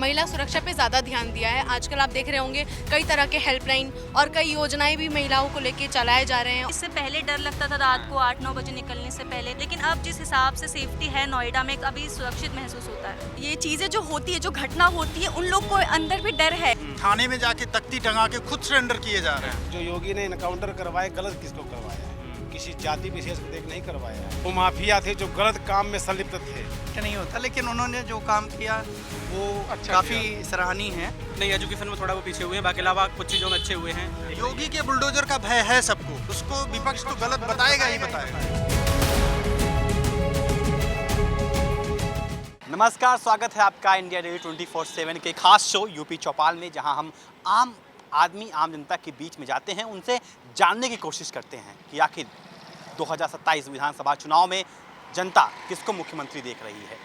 महिला सुरक्षा पे ज़्यादा ध्यान दिया है। आजकल आप देख रहे होंगे कई तरह के हेल्पलाइन और कई योजनाएं भी महिलाओं को लेके चलाए जा रहे हैं। इससे पहले डर लगता था रात को 8-9 बजे निकलने से पहले, लेकिन अब जिस हिसाब से सेफ्टी है नोएडा में अभी सुरक्षित महसूस होता है। ये चीजें जो होती है, जो घटना होती है, उन लोग को अंदर भी डर है। थाने में जाके तख्ती टंगा के खुद सरेंडर किए जा रहे हैं। जो योगी ने इनकाउंटर करवाए, गलत किसको करवाया है? किसी जाति विशेष को देख नहीं करवाया है। वो माफिया थे जो गलत काम में संलिप्त थे। नहीं होता, लेकिन उन्होंने जो काम किया वो अच्छा काफी सराहनीय है। नहीं, एजुकेशन में थोड़ा वो पीछे हुए हैं, बाकी अलावा कुछ चीज़ों में अच्छे हुए हैं। योगी के बुलडोजर का भय है सबको, उसको विपक्ष तो गलत बताएगा ही बताएगा। नमस्कार, स्वागत है आपका इंडिया डेली 24/7 के खास शो यूपी चौपाल में, जहां हम आम आदमी, आम जनता के बीच में जाते हैं, उनसे जानने की कोशिश करते हैं कि आखिर 2027 विधानसभा चुनाव में जनता किसको मुख्यमंत्री देख रही है,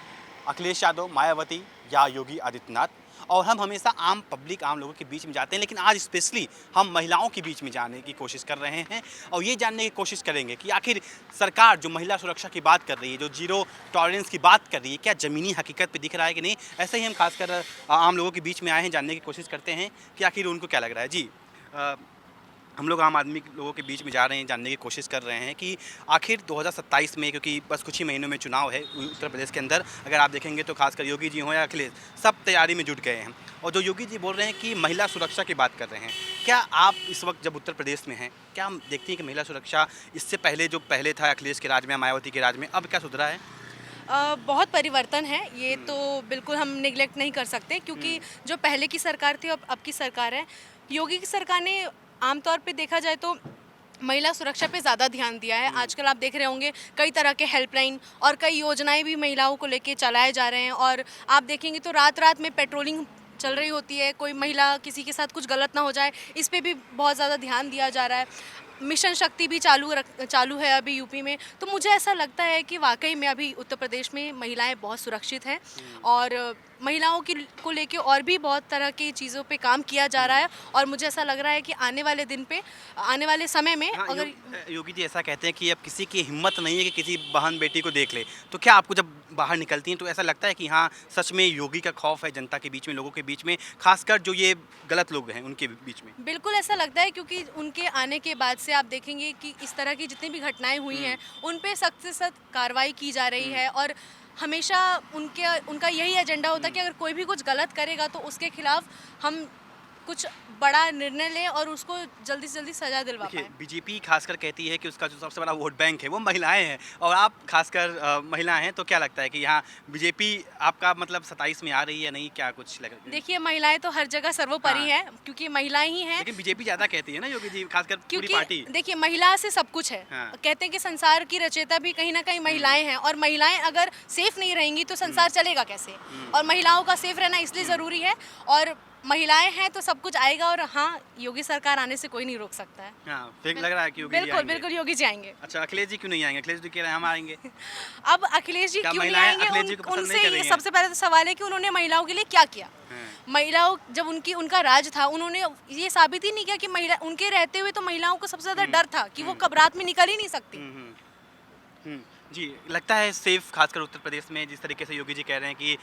अखिलेश यादव, मायावती या योगी आदित्यनाथ। और हम हमेशा आम पब्लिक, आम लोगों के बीच में जाते हैं, लेकिन आज स्पेशली हम महिलाओं के बीच में जाने की कोशिश कर रहे हैं और ये जानने की कोशिश करेंगे कि आखिर सरकार जो महिला सुरक्षा की बात कर रही है, जो जीरो टॉलरेंस की बात कर रही है, क्या ज़मीनी हकीकत पे दिख रहा है कि नहीं। ऐसे ही हम खासकर आम लोगों के बीच में आए हैं, जानने की कोशिश करते हैं कि आखिर उनको क्या लग रहा है। जी, हम लोग आम आदमी लोगों के बीच में जा रहे हैं, जानने की कोशिश कर रहे हैं कि आखिर 2027 में, क्योंकि बस कुछ ही महीनों में चुनाव है उत्तर प्रदेश के अंदर, अगर आप देखेंगे तो खासकर योगी जी हों या अखिलेश, सब तैयारी में जुट गए हैं। और जो योगी जी बोल रहे हैं कि महिला सुरक्षा की बात कर रहे हैं, क्या आप इस वक्त जब उत्तर प्रदेश में हैं, क्या हम देखती हैं कि महिला सुरक्षा इससे पहले जो पहले था अखिलेश के राज में, मायावती के राज में, अब क्या सुधरा है? बहुत परिवर्तन है, ये तो बिल्कुल हम निगलेक्ट नहीं कर सकते, क्योंकि जो पहले की सरकार थी अब की सरकार है। योगी की सरकार ने आमतौर पे देखा जाए तो महिला सुरक्षा पे ज़्यादा ध्यान दिया है। आजकल आप देख रहे होंगे कई तरह के हेल्पलाइन और कई योजनाएं भी महिलाओं को लेके चलाए जा रहे हैं। और आप देखेंगे तो रात रात में पेट्रोलिंग चल रही होती है, कोई महिला किसी के साथ कुछ गलत ना हो जाए, इस पे भी बहुत ज़्यादा ध्यान दिया जा रहा है। मिशन शक्ति भी चालू है अभी यूपी में। तो मुझे ऐसा लगता है कि वाकई में अभी उत्तर प्रदेश में महिलाएं बहुत सुरक्षित हैं और महिलाओं को लेके और भी बहुत तरह की चीज़ों पे काम किया जा रहा है। और मुझे ऐसा लग रहा है कि आने वाले दिन पे, आने वाले समय में अगर योगी जी ऐसा कहते हैं कि अब किसी की हिम्मत नहीं है कि किसी बहन बेटी को देख ले, तो क्या आपको जब बाहर निकलती हैं तो ऐसा लगता है कि हाँ, सच में योगी का खौफ है जनता के बीच में, लोगों के बीच में, खासकर जो ये गलत लोग हैं उनके बीच में? बिल्कुल ऐसा लगता है, क्योंकि उनके आने के बाद से आप देखेंगे कि इस तरह की जितनी भी घटनाएं हुई हैं उन पे सख्त से सख्त कार्रवाई की जा रही है। और हमेशा उनका यही एजेंडा होता है कि अगर कोई भी कुछ गलत करेगा तो उसके खिलाफ हम कुछ बड़ा निर्णय लें और उसको जल्दी से जल्दी सजा दिलवा पाएं। बीजेपी खासकर कहती है कि उसका जो सबसे बड़ा वोट बैंक है वो महिलाएं हैं, और आप खासकर महिलाएं हैं, तो क्या लगता है कि यहाँ बीजेपी आपका मतलब 27 में आ रही है नहीं, क्या कुछ लग रहा है? देखिए, महिलाएं तो हर जगह सर्वोपरि हैं, क्योंकि महिलाएं ही हैं। लेकिन बीजेपी ज़्यादा कहती है ना योगी जी, खासकर पूरी पार्टी। देखिए, महिला से सब कुछ है। कहते हैं कि संसार की रचयिता भी कहीं ना कहीं महिलाएं हैं, और महिलाएं अगर सेफ नहीं रहेंगी तो संसार चलेगा कैसे। और महिलाओं का सेफ रहना इसलिए ज़रूरी है, और महिलाएं हैं तो सब कुछ आएगा। और हाँ, योगी सरकार आने से कोई नहीं रोक सकता है। हाँ, फिर लग रहा है कि योगी जी आएंगे। बिल्कुल योगी जी आएंगे। अच्छा, अखिलेश जी क्यों नहीं आएंगे? अखिलेश जी कह रहे हैं हम आएंगे। अब अखिलेश जी क्यों नहीं आएंगे, उनसे ये सबसे पहले तो सवाल है कि उन्होंने महिलाओं के लिए क्या किया। महिलाओं, जब उनका राज था, उन्होंने ये साबित ही नहीं किया कि महिला, उनके रहते हुए तो महिलाओं को सबसे ज्यादा डर था कि वो कब रात में निकल ही नहीं सकती। जी, लगता है सेफ, खासकर उत्तर प्रदेश में जिस तरीके से योगी जी कह रहे हैं कि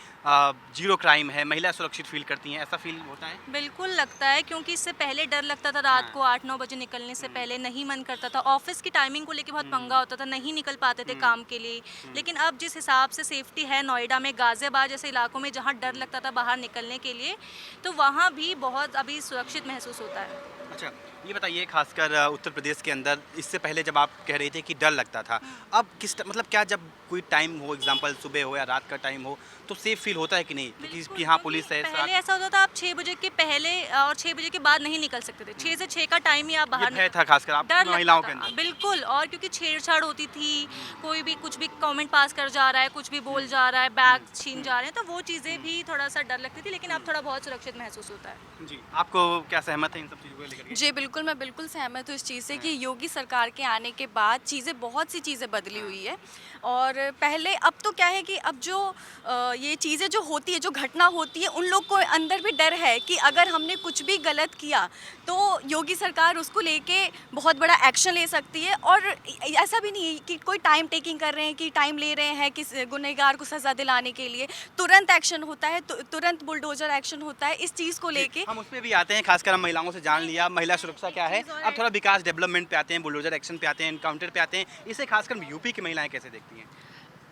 जीरो क्राइम है, महिला सुरक्षित फील करती हैं, ऐसा फील होता है? बिल्कुल लगता है, क्योंकि इससे पहले डर लगता था रात को 8-9 बजे निकलने से पहले, नहीं मन करता था, ऑफिस की टाइमिंग को लेके बहुत पंगा होता था, नहीं निकल पाते थे काम के लिए। लेकिन अब जिस हिसाब से सेफ्टी है नोएडा में, गाजियाबाद जैसे इलाकों में जहाँ डर लगता था बाहर निकलने के लिए, तो वहाँ भी बहुत अभी सुरक्षित महसूस होता है। अच्छा, ये बताइए, खासकर उत्तर प्रदेश के अंदर इससे पहले जब आप कह रही थी कि डर लगता था, अब किस मतलब क्या जब कोई टाइम हो, एग्जांपल सुबह हो या रात का टाइम हो, तो सेफ फील होता है कि नहीं? कि हाँ, पुलिस है। पहले ऐसा होता था, आप 6 बजे के पहले और 6 बजे के बाद नहीं निकल सकते थे। 6 से 6 का टाइम ही आप बाहर ये था खासकर आप महिलाओं के अंदर। बिल्कुल, और क्योंकि छेड़छाड़ होती थी, कोई भी कुछ भी कमेंट पास कर जा रहा है, कुछ भी बोल जा रहा है, बैग छीन जा रहे हैं, तो वो चीज़ें भी थोड़ा सा डर लगती थी। लेकिन अब थोड़ा बहुत सुरक्षित महसूस होता है। जी, आपको क्या सहमत है इन सब चीज़ों को लेकर? जी बिल्कुल, मैं बिल्कुल सहमत हूँ इस चीज़ से कि योगी सरकार के आने के बाद बहुत सी चीज़ें बदली हुई है। और पहले अब तो क्या है कि अब जो ये चीज़ें जो होती है, जो घटना होती है, उन लोग को अंदर भी डर है कि अगर हमने कुछ भी गलत किया तो योगी सरकार उसको लेके बहुत बड़ा एक्शन ले सकती है। और ऐसा भी नहीं है कि कोई टाइम टेकिंग कर रहे हैं, कि टाइम ले रहे हैं किस गुनहगार को सज़ा दिलाने के लिए। तुरंत एक्शन होता है, तुरंत बुलडोजर एक्शन होता है इस चीज़ को लेके। हम उस पर भी आते हैं, खासकर हम महिलाओं से जान लिया महिला सुरक्षा क्या है। अब थोड़ा विकास डेवलपमेंट पे आते हैं, बुलडोजर एक्शन पे आते हैं, एनकाउंटर पे आते हैं। इसे खासकर यूपी की महिलाएं कैसे देखती हैं?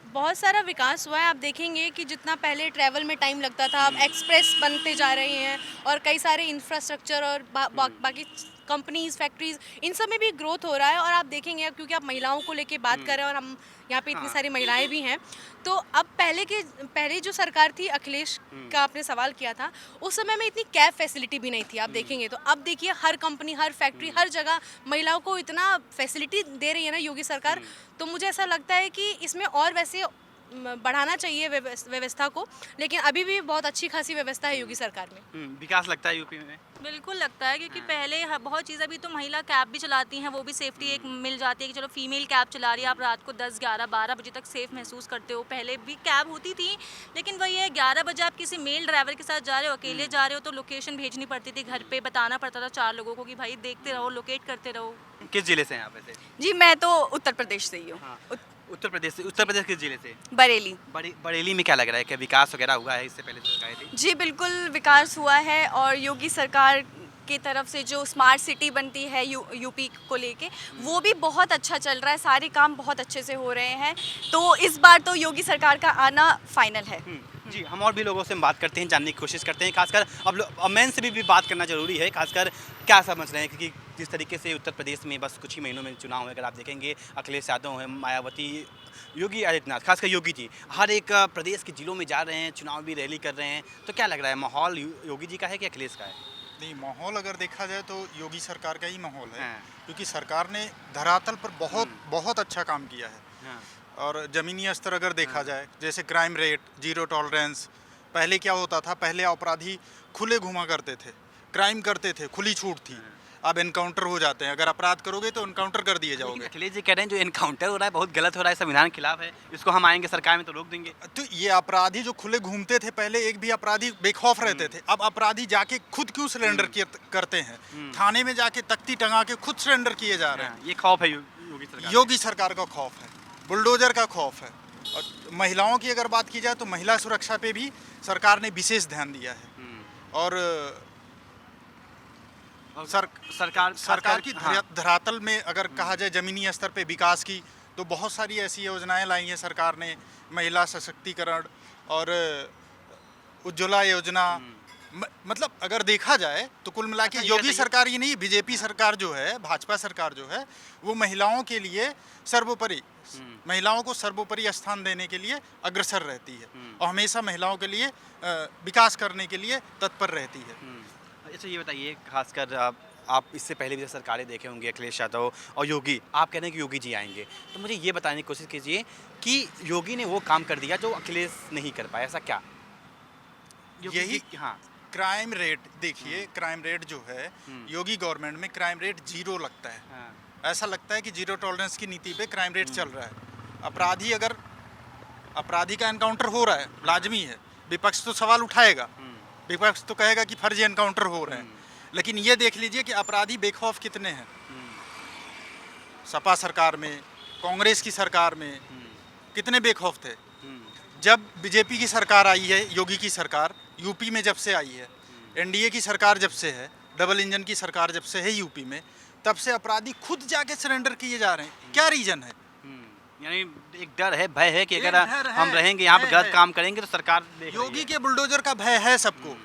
बहुत सारा विकास हुआ है। आप देखेंगे कि जितना पहले ट्रैवल में टाइम लगता था, अब एक्सप्रेस बनते जा रहे हैं और कई सारे इंफ्रास्ट्रक्चर और बाकी कंपनीज, फैक्ट्रीज, इन सब में भी ग्रोथ हो रहा है। और आप देखेंगे अब क्योंकि आप महिलाओं को लेके बात कर रहे हैं और हम यहाँ पे इतनी सारी महिलाएं भी हैं, तो अब पहले जो सरकार थी, अखिलेश का आपने सवाल किया था, उस समय में इतनी कैब फैसिलिटी भी नहीं थी। आप देखेंगे तो अब देखिए हर कंपनी, हर फैक्ट्री, हर जगह महिलाओं को इतना फैसिलिटी दे रही है ना योगी सरकार। तो मुझे ऐसा लगता है कि इसमें और वैसे बढ़ाना चाहिए व्यवस्था को, लेकिन अभी भी बहुत अच्छी खासी व्यवस्था है योगी सरकार में। विकास लगता है यूपी में? बिल्कुल लगता है, क्योंकि पहले बहुत चीज़, अभी तो महिला कैब भी चलाती हैं, वो भी सेफ्टी एक मिल जाती है कि चलो फीमेल कैब चला रही है, आप रात को 10, 11, 12 बजे तक सेफ महसूस करते हो। पहले भी कैब होती थी, लेकिन वही है 11 बजे आप किसी मेल ड्राइवर के साथ जा रहे हो, अकेले जा रहे हो, तो लोकेशन भेजनी पड़ती थी, घर पे बताना पड़ता था 4 लोगों को कि भाई देखते रहो, लोकेट करते रहो। किस जिले से हैं आप वैसे? जी मैं तो उत्तर प्रदेश से ही हूँ। उत्तर प्रदेश से। उत्तर प्रदेश किस जिले से? बरेली। बरेली में क्या लग रहा है कि विकास वगैरह हुआ है इससे पहले जो सरकारें थी? जी बिल्कुल विकास हुआ है, और योगी सरकार की तरफ से जो स्मार्ट सिटी बनती है यूपी को लेके, वो भी बहुत अच्छा चल रहा है, सारे काम बहुत अच्छे से हो रहे हैं। तो इस बार तो योगी सरकार का आना फाइनल है। जी, हम और भी लोगों से बात करते हैं, जानने की कोशिश करते हैं। खासकर अब मेन से भी बात करना जरूरी है, खासकर क्या समझ रहे हैं, क्योंकि जिस तरीके से उत्तर प्रदेश में बस कुछ ही महीनों में चुनाव है। अगर आप देखेंगे अखिलेश यादव हैं, मायावती, योगी आदित्यनाथ, खासकर योगी जी हर एक प्रदेश के जिलों में जा रहे हैं, चुनाव भी रैली कर रहे हैं। तो क्या लग रहा है, माहौल योगी जी का है कि अखिलेश का है? नहीं, माहौल अगर देखा जाए तो योगी सरकार का ही माहौल है, हाँ। क्योंकि सरकार ने धरातल पर बहुत अच्छा काम किया है। हाँ। और ज़मीनी स्तर अगर देखा जाए, जैसे क्राइम रेट, जीरो टॉलरेंस। पहले क्या होता था, पहले अपराधी खुले घुमा करते थे, क्राइम करते थे, खुली छूट थी। अब एनकाउंटर हो जाते हैं, अगर अपराध करोगे तो एनकाउंटर कर दिए जाओगे। अखिलेश जी कह रहे हैं जो एनकाउंटर हो रहा है बहुत गलत हो रहा है, संविधान के खिलाफ है, इसको हम आएंगे सरकार में तो रोक देंगे। तो ये अपराधी जो खुले घूमते थे, पहले एक भी अपराधी बेखौफ रहते थे, अब अपराधी जाके खुद क्यों सरेंडर करते हैं, थाने में जाके तख्ती टंगा के खुद सरेंडर किए जा रहे हैं। ये खौफ है योगी सरकार? योगी सरकार का खौफ है, बुलडोजर का खौफ है। और महिलाओं की अगर बात की जाए तो महिला सुरक्षा पे भी सरकार ने विशेष ध्यान दिया है। और सरकार की धरातल में अगर कहा जाए ज़मीनी स्तर पे विकास की, तो बहुत सारी ऐसी योजनाएं लाई हैं सरकार ने, महिला सशक्तिकरण और उज्ज्वला योजना। मतलब अगर देखा जाए तो कुल मिला के योगी सरकार ही नहीं, बीजेपी सरकार जो है, भाजपा सरकार जो है, वो महिलाओं के लिए सर्वोपरि, महिलाओं को सर्वोपरि स्थान देने के लिए अग्रसर रहती है और हमेशा महिलाओं के लिए विकास करने के लिए तत्पर रहती है। अच्छा, ये बताइए, खासकर आप इससे पहले भी सरकारें देखे होंगे, अखिलेश यादव और योगी, आप कह रहे हैं कि योगी जी आएंगे, तो मुझे ये बताने की कोशिश कीजिए कि योगी ने वो काम कर दिया जो अखिलेश नहीं कर पाया, ऐसा क्या? यही, हाँ, क्राइम रेट देखिए, क्राइम रेट जो है, योगी गवर्नमेंट में क्राइम रेट 0 लगता है। हाँ। ऐसा लगता है कि जीरो टॉलरेंस की नीति पे क्राइम रेट चल रहा है। अपराधी का एनकाउंटर हो रहा है, लाजमी है, विपक्ष तो सवाल उठाएगा, विपक्ष तो कहेगा कि फर्जी एनकाउंटर हो रहे हैं, लेकिन ये देख लीजिए कि अपराधी बेखौफ कितने हैं। सपा सरकार में, कांग्रेस की सरकार में कितने बेखौफ थे। जब बीजेपी की सरकार आई है, योगी की सरकार यूपी में जब से आई है, एनडीए की सरकार जब से है, डबल इंजन की सरकार जब से है यूपी में, तब से अपराधी खुद जाके सरेंडर किए जा रहे हैं। क्या रीजन है? यानी एक डर है, भय है कि अगर हम रहेंगे यहाँ पे गलत काम करेंगे तो सरकार योगी के बुलडोजर का भय है सबको,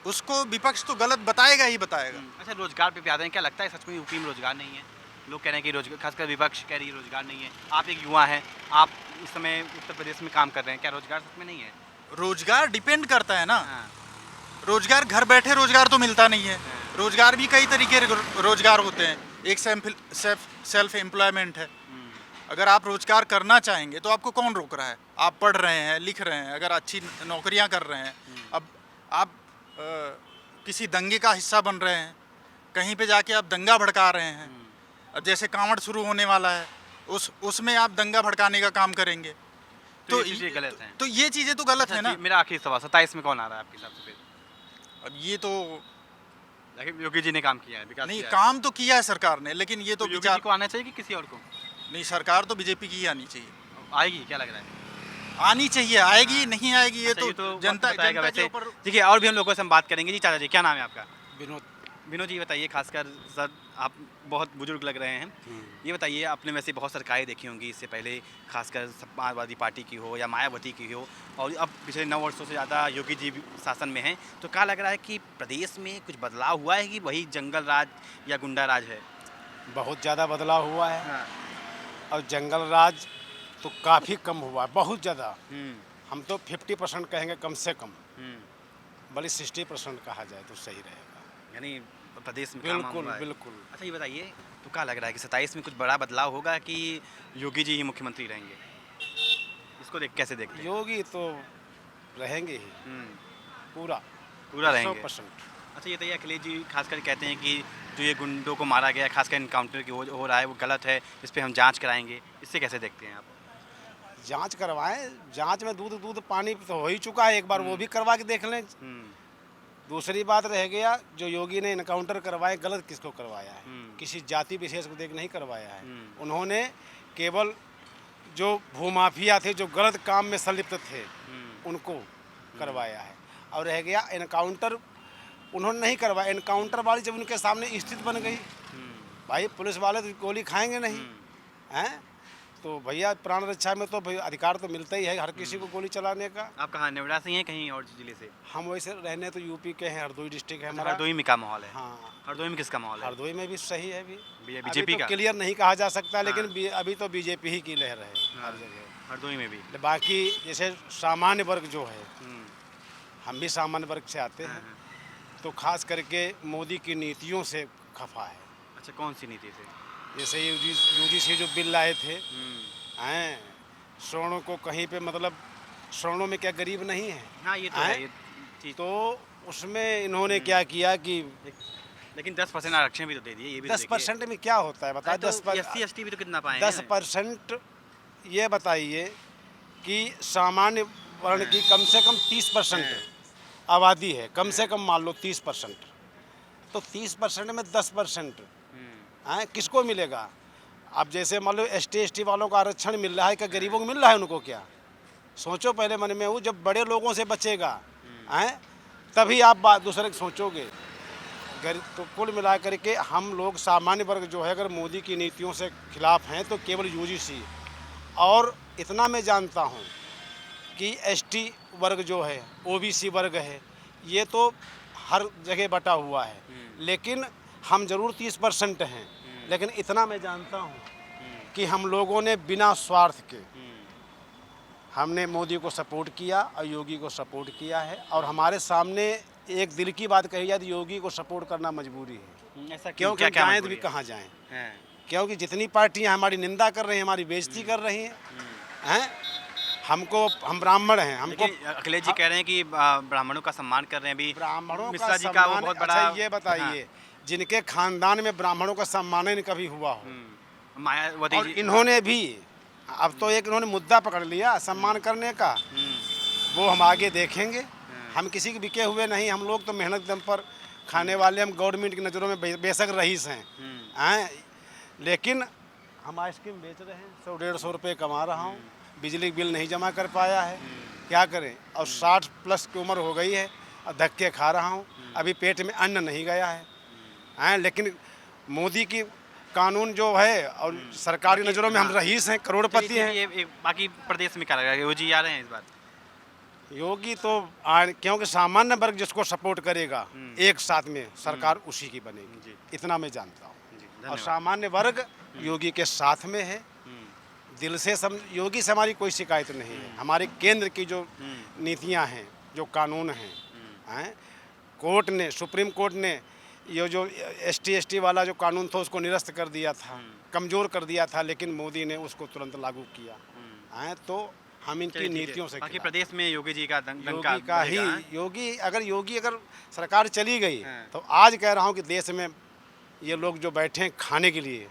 उसको विपक्ष तो गलत बताएगा ही बताएगा। अच्छा, रोजगार पे आते हैं, क्या लगता है सच में यूपी में रोजगार नहीं है? लोग कह रहे हैं कि रोजगार, खासकर विपक्ष कह रही है रोजगार नहीं है। आप एक युवा हैं, आप इस समय उत्तर प्रदेश में काम कर रहे हैं, क्या रोजगार सच में नहीं है? रोजगार डिपेंड करता है ना, रोजगार घर बैठे रोजगार तो मिलता नहीं है। रोजगार भी कई तरीके रोजगार होते हैं, एक सेल्फ एम्प्लॉयमेंट है। अगर आप रोजगार करना चाहेंगे तो आपको कौन रोक रहा है? आप पढ़ रहे हैं, लिख रहे हैं, अगर अच्छी नौकरियां कर रहे हैं, अब आप किसी दंगे का हिस्सा बन रहे हैं, कहीं पे जाके आप दंगा भड़का रहे हैं। अब जैसे कांवड़ शुरू होने वाला है, उसमें आप दंगा भड़काने का काम करेंगे तो ये चीज़ें गलत हैं। तो ये चीज़ें तो गलत है ना। मेरा आखिरी सवाल, 27 में कौन आ रहा है आपके हिसाब से फिर? अब ये तो लेकिन योगी जी ने काम किया है, विकास नहीं, किया है। काम तो किया है सरकार ने, लेकिन ये तो योगी जी विचार को आना चाहिए कि किसी और को? नहीं, सरकार तो बीजेपी की ही आनी चाहिए। आएगी क्या लग रहा है? आनी चाहिए, आएगी नहीं आएगी ये अच्छा, तो जनता बताएगा जनता के वैसे। ऊपर। देखिए और भी हम लोगों से हम बात करेंगे। जी चाचा जी, क्या नाम है आपका? विनोद। विनोद जी बताइए, खासकर सर आप बहुत बुजुर्ग लग रहे हैं, ये बताइए आपने वैसे बहुत सरकारें देखी होंगी इससे पहले, खासकर समाजवादी पार्टी की हो या मायावती की हो, और अब पिछले 9 वर्षों से ज़्यादा योगी जी भी शासन में हैं, तो क्या लग रहा है कि प्रदेश में कुछ बदलाव हुआ है कि वही जंगल राज या गुंडा राज है? बहुत ज़्यादा बदलाव हुआ है हाँ। और जंगल राज तो काफ़ी कम हुआ है, बहुत ज़्यादा। हम्म, हम तो 50% कहेंगे कम से कम, हम्म। बल्कि 60% कहा जाए तो सही रहेगा। यानी प्रदेश में काम बिल्कुल हुआ है। बिल्कुल। अच्छा ये बताइए, तो क्या लग रहा है कि 27 में कुछ बड़ा बदलाव होगा कि योगी जी ही मुख्यमंत्री रहेंगे? इसको कैसे देखते हैं? योगी तो रहेंगे ही हम्म, पूरा पूरा रहेंगे। 100%। अच्छा ये बताइए, अखिलेश जी खासकर कहते हैं कि जो ये गुंडों को मारा गया, खासकर इनकाउंटर की हो रहा है, वो गलत है, इस पर हम जांच कराएंगे, इससे कैसे देखते हैं आप? जांच करवाएं, जांच में दूध पानी तो हो ही चुका है, एक बार वो भी करवा के देख लें। दूसरी बात रह गया, जो योगी ने इनकाउंटर करवाए, गलत किसको करवाया है? किसी जाति विशेष को देख नहीं करवाया है। उन्होंने केवल जो भूमाफिया थे, जो गलत काम में संलिप्त थे, उनको करवाया है। और रह गया इनकाउंटर, उन्होंने नहीं करवाया। इनकाउंटर वाली जब उनके सामने स्थिति बन गई, भाई पुलिस वाले तो गोली खाएंगे नहीं, हैं? तो भैया प्राण रक्षा में तो भैया अधिकार तो मिलता ही है हर किसी को गोली चलाने का। आप कहाँ, नोएडा से ही हैं कहीं और जिले से? हम वैसे रहने तो यूपी के हैं, हरदोई डिस्ट्रिक्ट है हमारा। हरदोई में क्या माहौल है? हाँ, हरदोई में किसका माहौल है? हरदोई में भी सही है। बीजेपी का? क्लियर नहीं कहा जा सकता, लेकिन अभी तो बीजेपी ही की लहर है हर जगह। हरदोई में भी? बाकी जैसे सामान्य वर्ग जो है, हम भी सामान्य वर्ग से आते हैं, तो खास करके मोदी की नीतियों से खफा है। अच्छा, कौन सी नीति से? जैसे यूजीसी जो बिल लाए थे, हैं, सवर्णों को कहीं पे, मतलब सवर्णों में क्या गरीब नहीं है? हाँ ये तो हैं? है, ये चीज़। तो उसमें इन्होंने क्या किया कि लेकिन 10% आरक्षण भी तो दे दिए, ये भी तो 10% में क्या होता है बताइए? 10% SC ST भी तो कितना पाए? 10% ये बताइए कि सामान्य वर्ण की कम से कम 30% आबादी है, कम से कम मान लो 30%, तो 30% में 10% हैं, किसको मिलेगा? अब जैसे मान लो ST ST वालों को आरक्षण मिल रहा है, क्या गरीबों को मिल रहा है? उनको क्या? सोचो पहले मन में वो, जब बड़े लोगों से बचेगा हैं, तभी आप बात दूसरे की सोचोगे। गरीब तो कुल मिला करके हम लोग सामान्य वर्ग जो है, अगर मोदी की नीतियों से खिलाफ हैं, तो केवल यूजीसी। और इतना मैं जानता हूँ कि ST वर्ग जो है, OBC वर्ग है, ये तो हर जगह बटा हुआ है, लेकिन हम जरूर 30% हैं। लेकिन इतना मैं जानता हूँ कि हम लोगों ने बिना स्वार्थ के हमने मोदी को सपोर्ट किया और योगी को सपोर्ट किया है। और हमारे सामने एक दिल की बात कही जाए तो योगी को सपोर्ट करना मजबूरी है। ऐसा क्योंकि हम जाएं भी कहाँ जाएं? क्योंकि जितनी पार्टियां हमारी निंदा कर रही हैं, हमारी बेइज्जती कर रही हैं, हमको, हम ब्राह्मण हैं, हमको। अखिलेश जी कह रहे हैं कि ब्राह्मणों का सम्मान कर रहे हैं अभी, ब्राह्मणों मिश्रा का जी का वो सम्मान। बहुत बड़ा। अच्छा ये बताइए, जिनके खानदान में ब्राह्मणों का सम्मान नहीं कभी हुआ हो, मायावती और जी, इन्होंने भी अब तो एक इन्होंने मुद्दा पकड़ लिया सम्मान करने का, वो हम आगे देखेंगे। हम किसी के बिके हुए नहीं, हम लोग तो मेहनत दम पर खाने वाले, हम गवर्नमेंट की नज़रों में बेशक रईस हैं, लेकिन हम आइसक्रीम बेच रहे हैं, 100-150 रुपये कमा रहा हूँ, बिजली बिल नहीं जमा कर पाया है, क्या करें? और 60+ की उम्र हो गई है और धक्के खा रहा हूँ, अभी पेट में अन्न नहीं गया है, लेकिन मोदी की कानून जो है और सरकारी नज़रों में हम रईस हैं, करोड़पति हैं। ये बाकी प्रदेश में क्या लग रहा है, योगी आ रहे हैं इस बार? योगी तो क्योंकि सामान्य वर्ग जिसको सपोर्ट करेगा एक साथ में सरकार उसी की बनेगी, इतना मैं जानता हूँ। और सामान्य वर्ग योगी के साथ में है, दिल से योगी से हमारी कोई शिकायत नहीं है। हमारे केंद्र की जो नीतियाँ हैं, जो कानून हैं, कोर्ट ने, सुप्रीम कोर्ट ने ये जो ST ST वाला जो कानून था उसको निरस्त कर दिया था, कमज़ोर कर दिया था, लेकिन मोदी ने उसको तुरंत लागू किया। तो हम इनकी नीतियों से बाकी प्रदेश में योगी जी का योगी का ही योगी अगर सरकार चली गई तो आज कह रहा हूँ कि देश में ये लोग जो बैठे हैं खाने के लिए,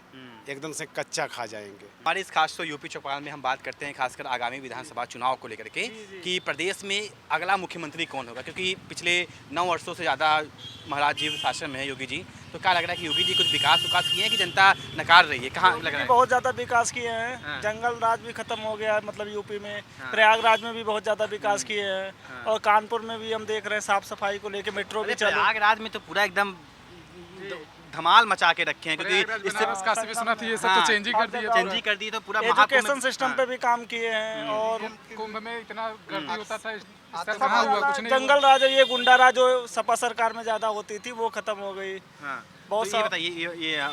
एकदम से कच्चा खा जाएंगे। हमारे इस खास शो यूपी चौपाल में हम बात करते हैं खासकर आगामी विधानसभा चुनाव को लेकर के कि प्रदेश में अगला मुख्यमंत्री कौन होगा, क्योंकि पिछले 9 वर्षों से ज़्यादा महाराज जी शासन में है योगी जी। तो क्या लग रहा है कि योगी जी कुछ विकास किए हैं कि जनता नकार रही है? कहाँ लग रहा है? बहुत ज़्यादा विकास किए हैं। जंगल राज भी खत्म हो गया है, मतलब यूपी में। प्रयागराज में भी बहुत ज़्यादा विकास किए हैं और कानपुर में भी हम देख रहे हैं साफ सफाई को लेकर मेट्रो भी चल। प्रयागराज में तो पूरा एकदम धमाल मचा के रखे हैं, क्योंकि इससे काशी विश्वनाथ ये सब तो चेंज ही कर दिए तो पूरा एजुकेशन सिस्टम पे भी काम किए हैं। और कुंभ में इतना गर्दी होता था, इस तरह कहाँ हुआ? कुछ नहीं। जंगल राज, ये गुंडा राज जो सपा सरकार में ज़्यादा होती थी वो खत्म हो गई। बहुत तो ये बताइए, ये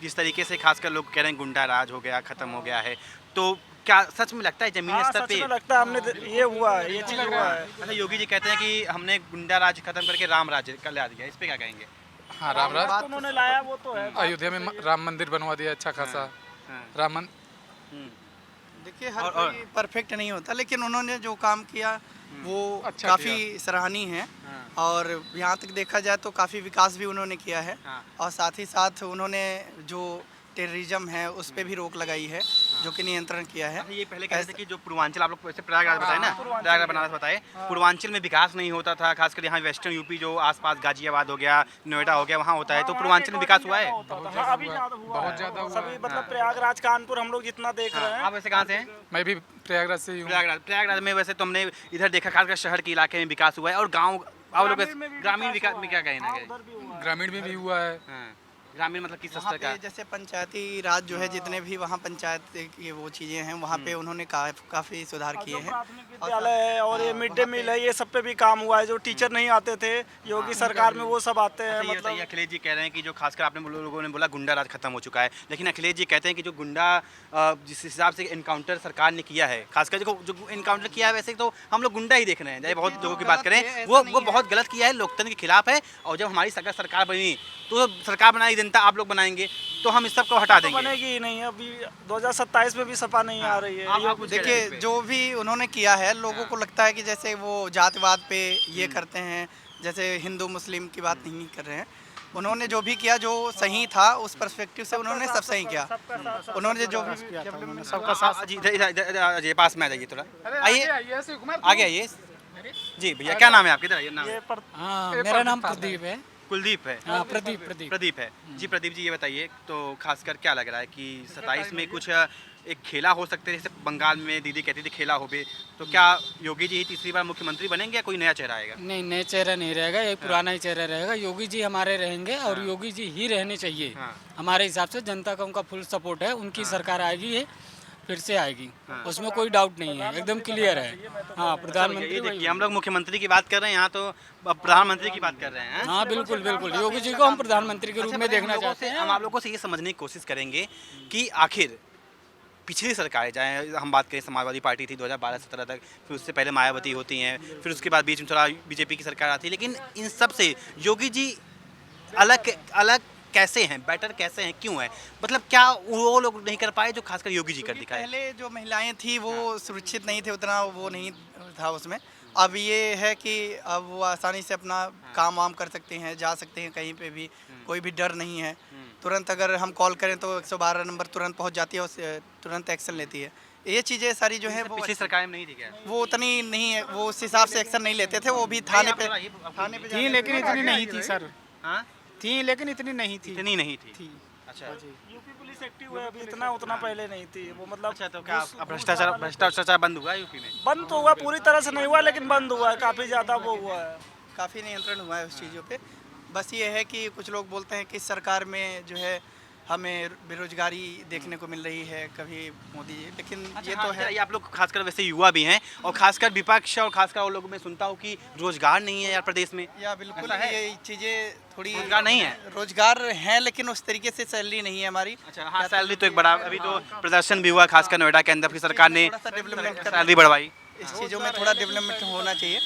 जिस तरीके से खासकर लोग कह रहे हैं गुंडा राज हो गया, खत्म हो गया है, तो क्या सच में लगता है जमीनी स्तर पे? लगता है हमने ये हुआ है, ये चीज़ हुआ है। अच्छा, योगी जी कहते हैं कि हमने गुंडा राज खत्म करके राम राज्य कर ला दिया, इस पे क्या कहेंगे? हाँ, राम राज उन्होंने लाया वो तो है। अयोध्या में राम मंदिर बनवा दिया अच्छा खासा। राम देखिए हर कोई परफेक्ट नहीं होता, लेकिन उन्होंने जो काम किया वो अच्छा काफ़ी सराहनीय है। और यहाँ तक देखा जाए तो काफ़ी विकास भी उन्होंने किया है। और साथ ही साथ उन्होंने जो टेररिज्म है उस पर भी रोक लगाई है, जो कि नियंत्रण किया है। ये पहले कहते थे कि जो पूर्वांचल, आप लोग वैसे प्रयागराज बताए ना, प्रयागराज बनारस बताए, पूर्वांचल में विकास नहीं होता था, खासकर यहाँ वेस्टर्न यूपी जो आसपास गाजियाबाद हो गया, नोएडा हो गया, वहाँ होता है। तो पूर्वांचल में विकास हुआ है, बहुत ज़्यादा हुआ सभी मतलब प्रयागराज, कानपुर हम लोग जितना देख रहे हैं। आप वैसे कहाँ से हैं? मैं भी प्रयागराज से ही हूँ। प्रयागराज में वैसे तुमने इधर देखा खासकर शहर के इलाके में विकास हुआ है, और गाँव आप लोग ग्रामीण विकास में क्या कहना है? ग्रामीण में भी हुआ है। ग्रामीण मतलब किस वहाँ स्तर का? पे जैसे पंचायती राज जो है, जितने भी वहाँ पंचायत की वो चीज़ें हैं वहाँ पे उन्होंने काफ़ी सुधार किए हैं। प्राथमिक विद्यालय है और ये मिड डे मील है, ये सब पे भी काम हुआ है। जो टीचर नहीं आते थे योगी सरकार में वो सब आते हैं। मतलब मतलब अखिलेश जी कह रहे हैं कि जो खासकर आपने लोगों ने बोला गुंडा राज खत्म हो चुका है, लेकिन अखिलेश जी कहते हैं कि जो गुंडा जिस हिसाब से इनकाउंटर सरकार ने किया है, खासकर जो इनकाउंटर किया है, वैसे तो हम लोग गुंडा ही देख रहे हैं, चाहे बहुत लोगों की बात करें, वो बहुत गलत किया है, लोकतंत्र के खिलाफ है। और जब हमारी सरकार बनी तो सरकार बनाई जनता, आप लोग बनाएंगे तो हम इस सब को हटा देंगे। बनेगी ही नहीं। अभी 2027 में भी सपा नहीं आ रही है। देखिए जो भी उन्होंने किया है, लोगों को लगता है कि जैसे वो जातिवाद पे ये करते हैं, जैसे हिंदू मुस्लिम की बात नहीं कर रहे हैं। उन्होंने जो भी किया जो सही था, उस पर्सपेक्टिव से उन्होंने सब सही किया। उन्होंने जो भी सबका साथ जी पास में आ जाइए, थोड़ा आइए, आगे आइए जी। भैया क्या नाम है आपके? इधर आइए। नाम? मेरा नाम प्रदीप है। कुलदीप है? हाँ, प्रदीप है जी। प्रदीप जी ये बताइए, तो खासकर क्या लग रहा है कि 27 में कुछ एक खेला हो सकते हैं, जैसे बंगाल में दीदी कहती थी खेला हो बे, तो क्या योगी जी ही तीसरी बार मुख्यमंत्री बनेंगे या कोई नया चेहरा आएगा? नहीं, नया चेहरा नहीं रहेगा, एक पुराना ही चेहरा रहेगा। योगी जी हमारे रहेंगे और योगी जी ही रहने चाहिए। हमारे हिसाब से जनता का उनका फुल सपोर्ट है। उनकी सरकार आएगी है, फिर से आएगी, उसमें कोई डाउट नहीं है, एकदम क्लियर है। हाँ, प्रधानमंत्री। देखिए हम लोग मुख्यमंत्री की बात कर रहे हैं, यहाँ तो प्रधानमंत्री की बात कर रहे हैं। हाँ बिल्कुल बिल्कुल, योगी जी को हम प्रधानमंत्री के रूप में देखना चाहते हैं। हम आप लोगों से ये समझने की कोशिश करेंगे कि आखिर पिछली सरकारें, चाहे हम बात करें समाजवादी पार्टी थी 2012-17 तक, फिर उससे पहले मायावती होती हैं, फिर उसके बाद बीच में थोड़ा बीजेपी की सरकार आती है, लेकिन इन सब से योगी जी अलग कैसे हैं, बेटर कैसे हैं, क्यों है? मतलब क्या वो लोग नहीं कर पाए जो खासकर योगी जी कर दिखाए? पहले जो महिलाएं थी वो सुरक्षित नहीं थे, उतना वो नहीं था उसमें। अब ये है कि अब वो आसानी से अपना काम वाम कर सकते हैं, जा सकते हैं कहीं पे भी, कोई भी डर नहीं है। तुरंत अगर हम कॉल करें तो 112 नंबर तुरंत पहुंच जाती है और तुरंत एक्शन लेती है। ये चीज़ें सारी जो है वो पिछली सरकार में नहीं थी क्या? वो उतनी नहीं है, वो उस हिसाब से एक्शन नहीं लेते थे। वो भी थाने पे थी, लेकिन इतनी नहीं थी सर। हाँ, थी लेकिन इतनी नहीं थी। इतनी नहीं थी। अच्छा, यूपी पुलिस एक्टिव है अभी, इतना उतना पहले नहीं थी वो। मतलब अच्छा, तो क्या भ्रष्टाचार बंद हुआ यूपी में? बंद तो हुआ, पूरी तरह से नहीं हुआ, लेकिन बंद हुआ है, काफ़ी ज़्यादा वो हुआ है। काफ़ी नियंत्रण हुआ है उस चीज़ों पे। बस ये है कि कुछ लोग बोलते हैं कि सरकार में जो है हमें बेरोजगारी देखने को मिल रही है, कभी मोदी जी, लेकिन ये तो है। ये आप लोग खासकर वैसे युवा भी हैं और खासकर विपक्ष और खासकर वो लोग मैं सुनता हूँ कि रोजगार नहीं है यार प्रदेश में। या बिल्कुल ये चीज़ें थोड़ी रोजगार नहीं है। रोजगार है लेकिन उस तरीके से सैलरी नहीं है हमारी। अच्छा, हाँ, सैलरी तो एक बड़ा, अभी तो प्रदर्शन भी हुआ खासकर नोएडा के अंदर, फिर सरकार ने डेवलपमेंट सैलरी बढ़वाई। इस चीज़ों में थोड़ा डेवलपमेंट होना चाहिए।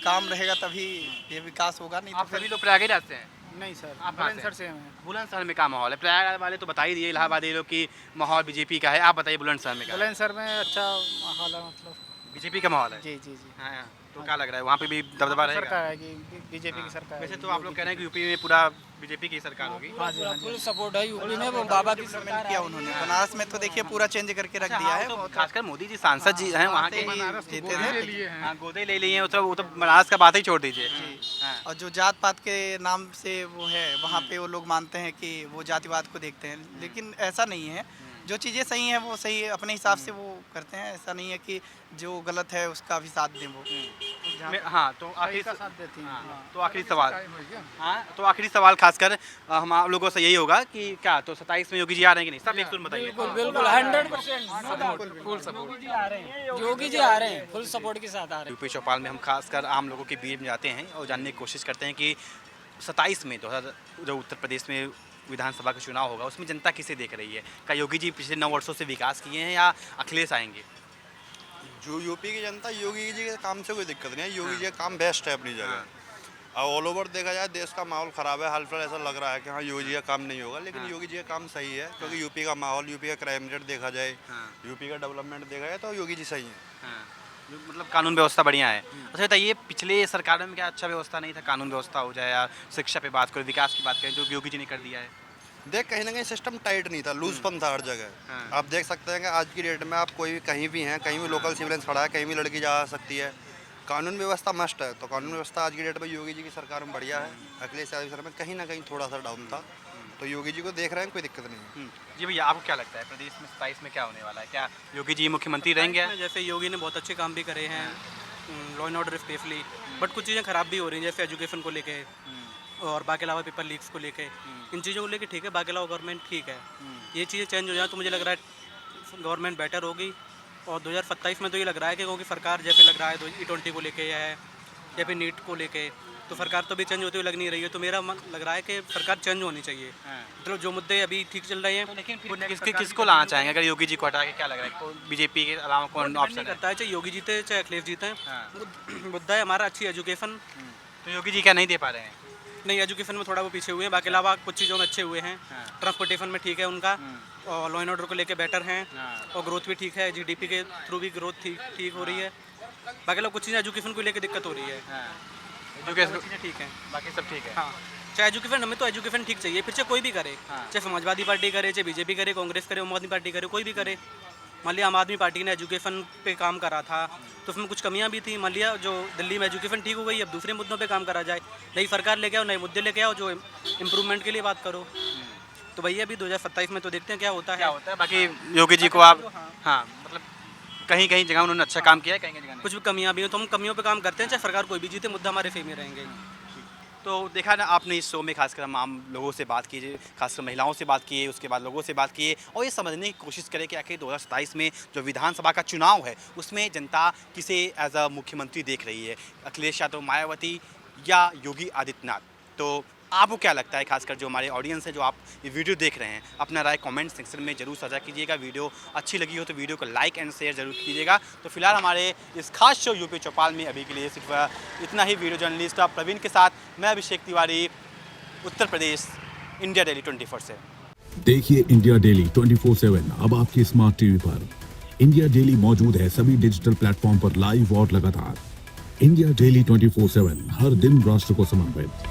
काम रहेगा तभी ये विकास होगा, नहीं तो आप सभी लोग प्रयागराज से हैं? नहीं सर, आप बुलंदशहर से हैं। बुलंदशहर में क्या माहौल है? प्रयागराज वाले तो बता ही दिए, इलाहाबाद ये लोग की माहौल बीजेपी का है, आप बताइए बुलंदशहर में क्या? बुलंदशहर में अच्छा माहौल है, मतलब बीजेपी का माहौल है। जी जी जी। हाँ, तो क्या लग रहा है वहाँ पे भी दबदबा रहेगा? सरकार आएगी, बीजेपी की सरकार। वैसे तो आप लोग कह रहे हैं कि यूपी में पूरा बीजेपी की सरकार होगी। फुल सपोर्ट है यूपी में, वो बाबा की डेवलपमेंट किया उन्होंने। बनारस में तो देखिए पूरा चेंज करके रख दिया है। तो खासकर मोदी जी सांसद जी हैं वहाँ के, जीते ले थे। लिए हैं। हाँ, गोदे ले लिए हैं, वो तो बनारस का बात ही छोड़ दीजिए। हाँ। और जो जात पात के नाम से वो है वहाँ पे वो लोग मानते हैं कि वो जातिवाद को देखते हैं, लेकिन ऐसा नहीं है। जो चीज़ें सही हैं वो सही अपने हिसाब से वो करते हैं। ऐसा नहीं है कि जो गलत है उसका भी साथ दें वो। हाँ, तो आखिरी का साथ देती हैं। तो आखिरी सवाल, टाइम हो गया। हाँ, तो आखिरी सवाल खासकर हम आप लोगों से यही होगा कि क्या तो 27 में योगी जी आ रहे हैं कि नहीं? सब एक सुन बताइए। बिल्कुल बिल्कुल 100% फुल सपोर्ट। योगी जी आ रहे हैं, योगी जी आ रहे हैं, फुल सपोर्ट के साथ आ रहे हैं। यूपी चौपाल में हम खासकर आम लोगों के बीच में जाते हैं और जानने की कोशिश करते हैं कि 27 में जो उत्तर प्रदेश में विधानसभा का चुनाव होगा उसमें जनता किसे देख रही है? क्या योगी जी पिछले 9 वर्षों से विकास किए हैं या अखिलेश आएंगे? जो यूपी की जनता, योगी जी के काम से कोई दिक्कत नहीं है। योगी जी का काम बेस्ट है अपनी जगह। और ऑल ओवर देखा जाए देश का माहौल ख़राब है, हाल फिलहाल ऐसा लग रहा है कि हाँ योगी जी का काम नहीं होगा, लेकिन योगी जी का काम सही है। क्योंकि यूपी का माहौल, यूपी का क्राइम रेट देखा जाए, यूपी का डेवलपमेंट देखा जाए तो योगी जी सही है। मतलब कानून व्यवस्था बढ़िया है। अच्छा बताइए, पिछले सरकारों में क्या अच्छा व्यवस्था नहीं था? कानून व्यवस्था हो जाए या शिक्षा पे बात करें, विकास की बात करें, जो योगी जी ने कर दिया है। देख कहीं ना कहीं सिस्टम टाइट नहीं था, लूजपन था हर जगह। आप देख सकते हैं कि आज की डेट में आप कोई भी कहीं भी हैं, कहीं भी लोकल सिविलेंस खड़ा है, कहीं भी लड़की जा सकती है। कानून व्यवस्था मस्ट है। तो कानून व्यवस्था आज की डेट में योगी जी की सरकार में बढ़िया है। अखिलेश यादव सरकार में कहीं ना कहीं थोड़ा सा डाउन था। तो योगी जी को देख रहे हैं, कोई दिक्कत नहीं है। जी भैया, आपको क्या लगता है प्रदेश में 27 में क्या होने वाला है? क्या योगी जी मुख्यमंत्री रहेंगे? जैसे योगी ने बहुत अच्छे काम भी करे हैं, law and order safely, but कुछ चीज़ें ख़राब भी हो रही हैं, जैसे एजुकेशन को लेके और बाकी अलावा पेपर लीक्स को लेके। इन चीज़ों को लेके ठीक है, बाकी अलावा गवर्नमेंट ठीक है। ये चीज़ें चेंज हो जाए तो मुझे लग रहा है गवर्नमेंट बेटर होगी। और 2027 में तो ये लग रहा है कि क्योंकि सरकार जैसे लग रहा है E20 को लेके या फिर नीट को लेके, तो सरकार तो भी चेंज होती हुई लग नहीं रही है। तो मेरा मन लग रहा है कि सरकार चेंज होनी चाहिए। मतलब जो मुद्दे अभी ठीक चल रहे हैं, तो लेकिन किसको लाना चाहेंगे अगर योगी जी को हटा के? क्या लग रहा है बीजेपी के अलावा कौन ऑप्शन करता है? चाहे योगी जीते चाहे अखिलेश जीते, मुद्दा है हमारा अच्छी एजुकेशन। तो योगी जी क्या नहीं दे पा रहे हैं? नहीं, एजुकेशन में थोड़ा वो पीछे हुए हैं, बाकी अलावा कुछ चीज़ों में अच्छे हुए हैं। ट्रांसपोर्टेशन में ठीक है उनका, और लॉ एंड ऑर्डर को लेके बेटर हैं, और ग्रोथ भी ठीक है, जीडीपी के थ्रू भी ग्रोथ ठीक हो रही है। बाकी अलावा कुछ चीज़ें एजुकेशन को लेके दिक्कत हो रही है। एजुकेशन ठीक है, बाकी सब ठीक है। हाँ, चाहे एजुकेशन, हमें तो एजुकेशन ठीक चाहिए, फिर चाहे कोई भी करे, चाहे समाजवादी पार्टी करे, चाहे बीजेपी करे, कांग्रेस करे, आम आदमी पार्टी करे, कोई भी करे। मान लिया आम आदमी पार्टी ने एजुकेशन पे काम करा था तो उसमें कुछ कमियां भी थी। मान लिया जो दिल्ली में एजुकेशन ठीक हो गई, अब दूसरे मुद्दों पे काम करा जाए, नई सरकार लेके आओ, नए मुद्दे लेके आओ, जो इम्प्रूवमेंट के लिए बात करो। तो भैया अभी 2027 में तो देखते हैं क्या होता है। बाकी योगी जी को आप, हाँ मतलब कहीं कहीं जगह उन्होंने अच्छा काम किया है, कहीं जगह कुछ भी कमियां भी हो तो हम कमियों पे काम करते हैं, चाहे सरकार कोई भी जीते, मुद्दा हमारे सेम ही रहेंगे। तो देखा ना आपने इस शो में खासकर हम आम लोगों से बात की, खासकर महिलाओं से बात की, उसके बाद लोगों से बात की और ये समझने की कोशिश करें कि आखिर 2027 में जो विधानसभा का चुनाव है उसमें जनता किसे एज अ मुख्यमंत्री देख रही है, अखिलेश यादव, मायावती या योगी आदित्यनाथ। तो आपको क्या लगता है? खासकर जो हमारे ऑडियंस है, जो आप ये वीडियो देख रहे हैं, अपना राय कमेंट सेक्शन में जरूर साझा कीजिएगा। वीडियो अच्छी लगी हो तो वीडियो को लाइक एंड शेयर जरूर कीजिएगा। तो फिलहाल हमारे इस खास शो यूपी चौपाल में अभी के लिए सिर्फ इतना ही। वीडियो जर्नलिस्ट प्रवीण के साथ मैं अभिषेक तिवारी, उत्तर प्रदेश, इंडिया डेली 24/7। देखिए इंडिया डेली 24/7 अब आपके स्मार्ट टीवी पर। इंडिया डेली मौजूद है सभी डिजिटल प्लेटफॉर्म पर लाइव और लगातार। इंडिया डेली 24/7 हर दिन राष्ट्र को समर्पित।